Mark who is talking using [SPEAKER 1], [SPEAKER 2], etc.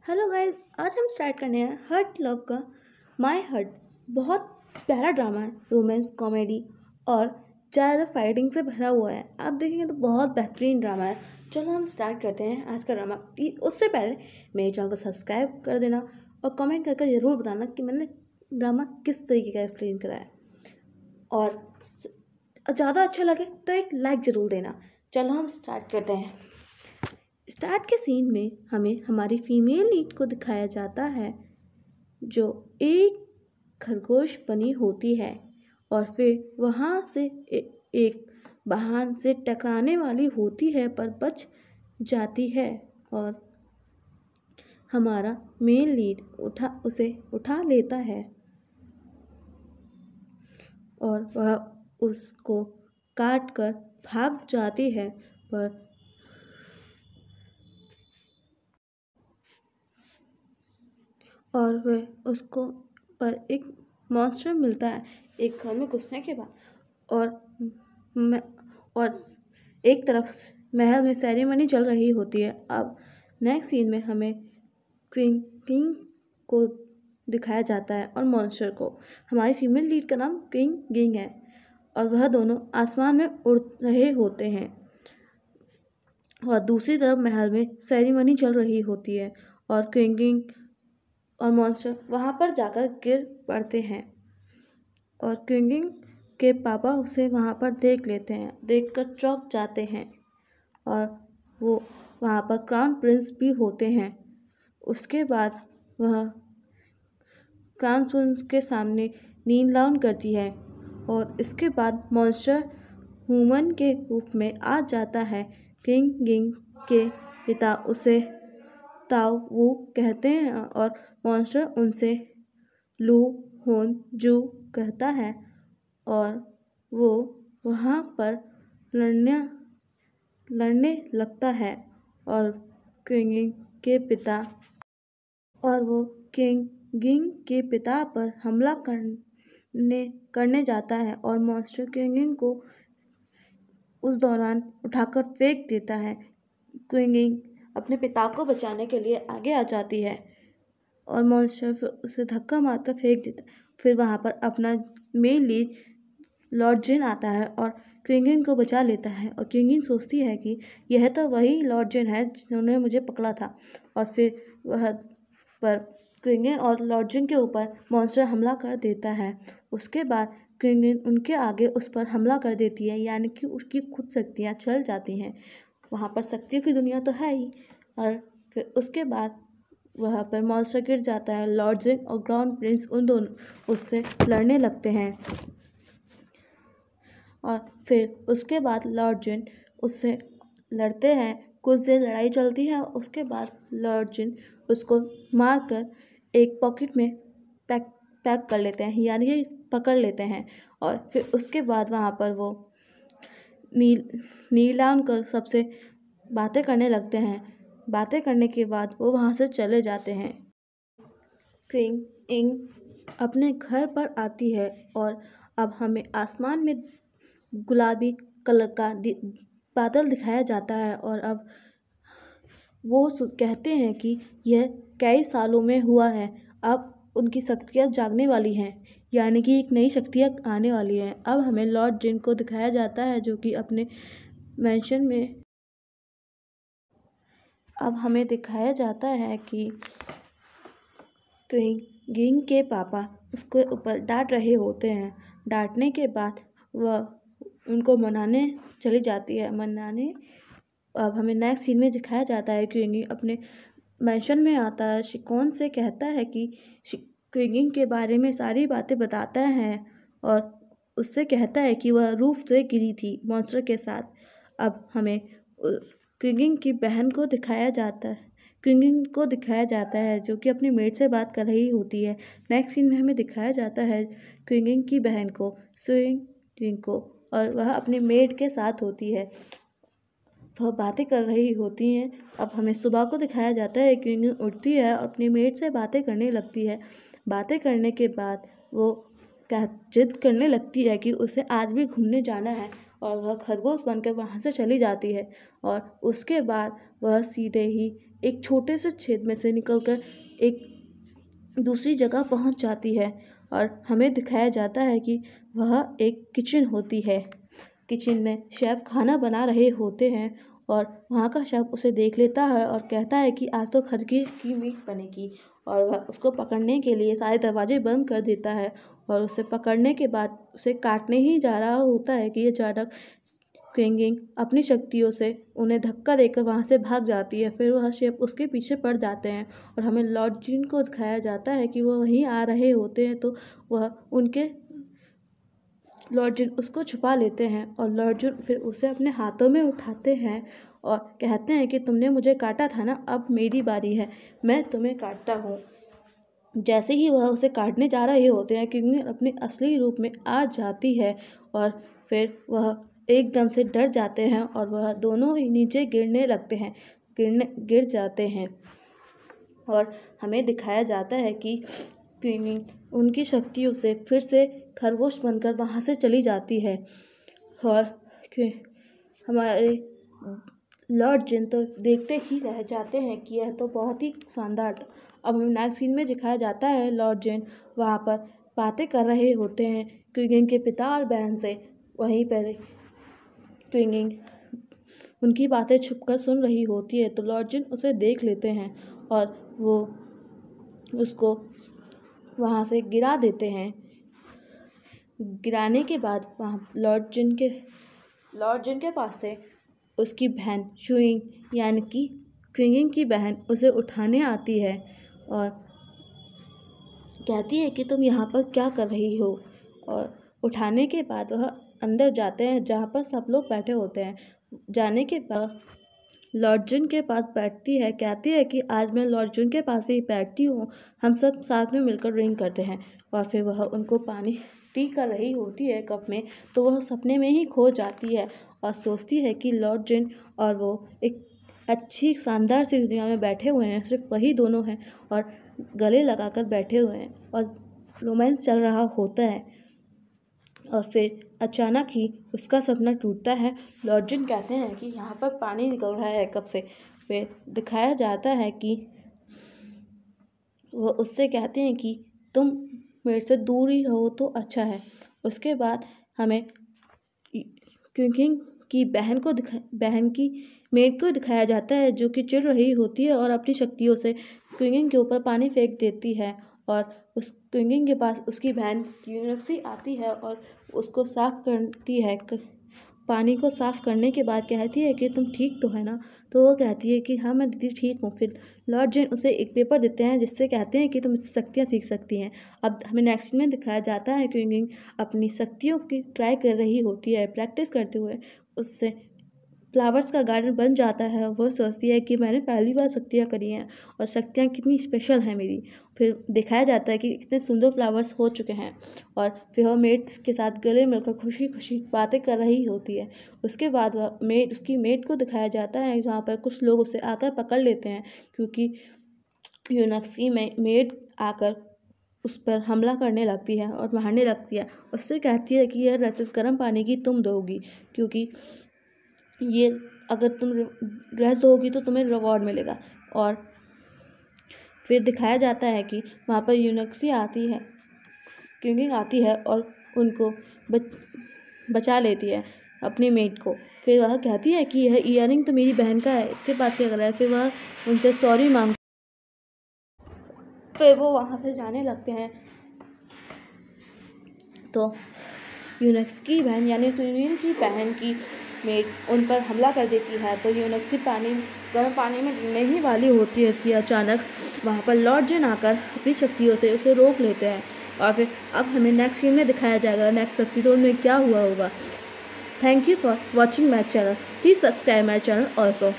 [SPEAKER 1] Hello guys, आज हम start करने हैं हर्ट लव का माय हर्ट। बहुत प्यारा ड्रामा है, रोमांस कॉमेडी और ज़्यादा फाइटिंग से भरा हुआ है। आप देखेंगे तो बहुत बेहतरीन ड्रामा है। चलो हम स्टार्ट करते हैं आज का ड्रामा। उससे पहले मेरे चैनल को सब्सक्राइब कर देना और कमेंट करके ज़रूर बताना कि मैंने ड्रामा किस तरीके का एक्सप्लेन करा है, और ज़्यादा अच्छा लगे तो एक लाइक ज़रूर देना। चलो हम स्टार्ट करते हैं। स्टार्ट के सीन में हमें हमारी फीमेल लीड को दिखाया जाता है जो एक खरगोश बनी होती है और फिर वहाँ से एक वाहन से टकराने वाली होती है पर बच जाती है, और हमारा मेल लीड उसे उठा लेता है और वह उसको काट कर भाग जाती है। और वह उसको पर एक मॉन्स्टर मिलता है एक घर में घुसने के बाद, और एक तरफ महल में सेरेमनी चल रही होती है। अब नेक्स्ट सीन में हमें किंग को दिखाया जाता है और मॉन्स्टर को। हमारी फीमेल लीड का नाम किंग है और वह दोनों आसमान में उड़ रहे होते हैं और दूसरी तरफ महल में सेरेमनी चल रही होती है और किंग और मॉन्स्टर वहाँ पर जाकर गिर पड़ते हैं और किंग के पापा उसे वहाँ पर देख लेते हैं। देखकर चौंक जाते हैं और वो वहाँ पर क्राउन प्रिंस भी होते हैं। उसके बाद वह क्राउन प्रिंस के सामने नील डाउन करती है और इसके बाद मॉन्स्टर ह्यूमन के रूप में आ जाता है। किंग के पिता उसे ताऊ वो कहते हैं और मॉन्स्टर उनसे लू होन जू कहता है और वो वहाँ पर लड़ने लगता है और किंग के पिता पर हमला करने जाता है और मॉन्स्टर किंग को उस दौरान उठाकर फेंक देता है। किंग अपने पिता को बचाने के लिए आगे आ जाती है और मॉन्स्टर फिर उसे धक्का मारकर फेंक देता है। फिर वहाँ पर अपना मेल लीड लॉर्ड जिन आता है और किंग को बचा लेता है और किंग सोचती है कि यह तो वही लॉर्ड जिन है जिन्होंने मुझे पकड़ा था, और फिर वह पर किंग और लॉर्ड जिन के ऊपर मॉन्स्टर हमला कर देता है। उसके बाद किंग उनके आगे उस पर हमला कर देती है, यानी कि उसकी खुद शक्तियाँ चल जाती हैं। वहाँ पर शक्तियों की दुनिया तो है ही, और फिर उसके बाद वहाँ पर मॉन्स्टर गिर जाता है। लॉर्ड जिन और क्राउन प्रिंस उन दोनों उससे लड़ने लगते हैं और फिर उसके बाद लॉर्ड जिन उससे लड़ते हैं। कुछ देर लड़ाई चलती है, उसके बाद लॉर्ड जिन उसको मारकर एक पॉकेट में पैक कर लेते हैं, यानी कि पकड़ लेते हैं, और फिर उसके बाद वहाँ पर वो नील डाउन कर सबसे बातें करने लगते हैं। बातें करने के बाद वो वहाँ से चले जाते हैं। किंग अपने घर पर आती है और अब हमें आसमान में गुलाबी कलर का बादल दिखाया जाता है और अब वो कहते हैं कि यह कई सालों में हुआ है। अब उनकी शक्तियाँ जागने वाली हैं, यानी कि एक नई शक्तियाँ आने वाली हैं। अब हमें लॉर्ड जिन को दिखाया जाता है जो कि अपने मैंशन में अब हमें दिखाया जाता है कि किंग के पापा उसके ऊपर डांट रहे होते हैं। डांटने के बाद वह उनको मनाने चली जाती है। अब हमें नेक्स्ट सीन में दिखाया जाता है कि किंग अपने मैंशन में आता है। शिकोन से कहता है कि किंग के बारे में सारी बातें बताता है और उससे कहता है कि वह रूफ से गिरी थी मॉन्स्टर के साथ। अब हमें किंग की बहन को दिखाया जाता है जो कि अपनी मेड से बात कर रही होती है। नेक्स्ट सीन में हमें दिखाया जाता है किंग की बहन को स्विंग को, और वह अपने मेड के साथ होती है। वह बातें कर रही होती हैं। अब हमें सुबह को दिखाया जाता है किंग उठती है और अपनी मेड से बातें करने लगती है। बातें करने के बाद वो जिद करने लगती है कि उसे आज भी घूमने जाना है और वह खरगोश बनकर वहाँ से चली जाती है, और उसके बाद वह सीधे ही एक छोटे से छेद में से निकलकर एक दूसरी जगह पहुंच जाती है और हमें दिखाया जाता है कि वह एक किचन होती है। किचन में शेफ़ खाना बना रहे होते हैं और वहाँ का शेफ़ उसे देख लेता है और कहता है कि आज तो खरगोश की मीट बनेगी, और वह उसको पकड़ने के लिए सारे दरवाजे बंद कर देता है और उसे पकड़ने के बाद उसे काटने ही जा रहा होता है कि अचानक क्विंगिंग अपनी शक्तियों से उन्हें धक्का देकर वहाँ से भाग जाती है। फिर वह शेफ़ उसके पीछे पड़ जाते हैं और हमें लॉर्ड जिन को दिखाया जाता है कि वह वहीं आ रहे होते हैं, तो वह उनके लॉर्ड जिन उसको छुपा लेते हैं और लॉर्ड जिन फिर उसे अपने हाथों में उठाते हैं और कहते हैं कि तुमने मुझे काटा था ना, अब मेरी बारी है, मैं तुम्हें काटता हूँ। जैसे ही वह उसे काटने जा रहे होते हैं, क्विंगिंग अपने असली रूप में आ जाती है और फिर वह एकदम से डर जाते हैं और वह दोनों ही नीचे गिरने लगते हैं, गिर जाते हैं। और हमें दिखाया जाता है कि क्विंगिंग उनकी शक्तियों से फिर से खरगोश बनकर वहाँ से चली जाती है और हमारे लॉर्ड जिन तो देखते ही रह जाते हैं कि यह तो बहुत ही शानदार था। अब हमें नेक्स्ट सीन में दिखाया जाता है लॉर्ड जिन वहाँ पर बातें कर रहे होते हैं क्विंगिंग के पिता और बहन से। वहीं पर क्विंगिंग उनकी बातें छुपकर सुन रही होती है, तो लॉर्ड जिन उसे देख लेते हैं और वो उसको वहाँ से गिरा देते हैं। गिराने के बाद वहाँ लॉर्ड जिन के पास से उसकी बहन शुइंग यानी कि क्विंगिंग की बहन उसे उठाने आती है और कहती है कि तुम यहाँ पर क्या कर रही हो, और उठाने के बाद वह अंदर जाते हैं जहाँ पर सब लोग बैठे होते हैं। जाने के बाद लॉर्ड जिन के पास बैठती है, कहती है कि आज मैं लॉर्ड जिन के पास ही बैठती हूँ, हम सब साथ में मिलकर ड्रिंक करते हैं। और फिर वह उनको पानी टी कर रही होती है कप में, तो वह सपने में ही खो जाती है और सोचती है कि लॉर्ड जिन और वो एक अच्छी शानदार सी दुनिया में बैठे हुए हैं, सिर्फ वही दोनों हैं और गले लगाकर बैठे हुए हैं और रोमांस चल रहा होता है। और फिर अचानक ही उसका सपना टूटता है। लॉर्ड जिन कहते हैं कि यहाँ पर पानी निकल रहा है कब से। फिर दिखाया जाता है कि वो उससे कहते हैं कि तुम मेरे से दूर ही रहो तो अच्छा है। उसके बाद हमें क्विंगिंग की बहन की मेड को दिखाया जाता है, जो कि चिढ़ रही होती है और अपनी शक्तियों से क्विंगिंग के ऊपर पानी फेंक देती है। और उस क्विंगिंग के पास उसकी बहन यूनिवर्सी आती है और उसको साफ़ करती है। पानी को साफ़ करने के बाद कहती है कि तुम ठीक तो है ना, तो वो कहती है कि हाँ मैं दीदी ठीक हूँ। फिर लॉर्ड जिन उसे एक पेपर देते हैं जिससे कहते हैं कि तुम इससे शक्तियाँ सीख सकती हैं। अब हमें नेक्स्ट में दिखाया जाता है कि क्विंगिंग अपनी शक्तियों की ट्राई कर रही होती है, प्रैक्टिस करते हुए उससे फ्लावर्स का गार्डन बन जाता है। वो सोचती है कि मैंने पहली बार शक्तियाँ करी हैं और शक्तियाँ कितनी स्पेशल हैं मेरी। फिर दिखाया जाता है कि कितने सुंदर फ्लावर्स हो चुके हैं और फिर वह मेट्स के साथ गले मिलकर खुशी खुशी बातें कर रही होती है। उसके बाद वह उसकी मेट को दिखाया जाता है जहाँ पर कुछ लोग उसे आकर पकड़ लेते हैं, क्योंकि यूनिवर्सी में मेड आकर उस पर हमला करने लगती है और मारने लगती है। उससे कहती है कि यह ड्रेसेस गर्म पानी की तुम दोगी, क्योंकि ये अगर तुम ड्रेस दोगी तो तुम्हें रिवॉर्ड मिलेगा। और फिर दिखाया जाता है कि वहाँ पर यूनिवर्सी आती है, क्विंगिंग आती है और उनको बचा लेती है अपनी मेट को। फिर वह कहती है कि यह ईयरिंग तो मेरी बहन का है, इसके पास क्या कर रहा है। फिर वह उनसे सॉरी मांग, फिर वो वहाँ से जाने लगते हैं। तो यूनिवर्सी की बहन यानी क्विंगिंग की बहन की मेट उन पर हमला कर देती है, तो यूनिवर्सी गर्म पानी में गिरने ही वाली होती है कि अचानक वहाँ पर लॉर्ड जिन आकर अपनी शक्तियों से उसे रोक लेते हैं। और फिर अब हमें नेक्स्ट सीन में दिखाया जाएगा नेक्स्ट एपिसोड में क्या हुआ होगा। Thank you for watching my channel, please subscribe my channel also.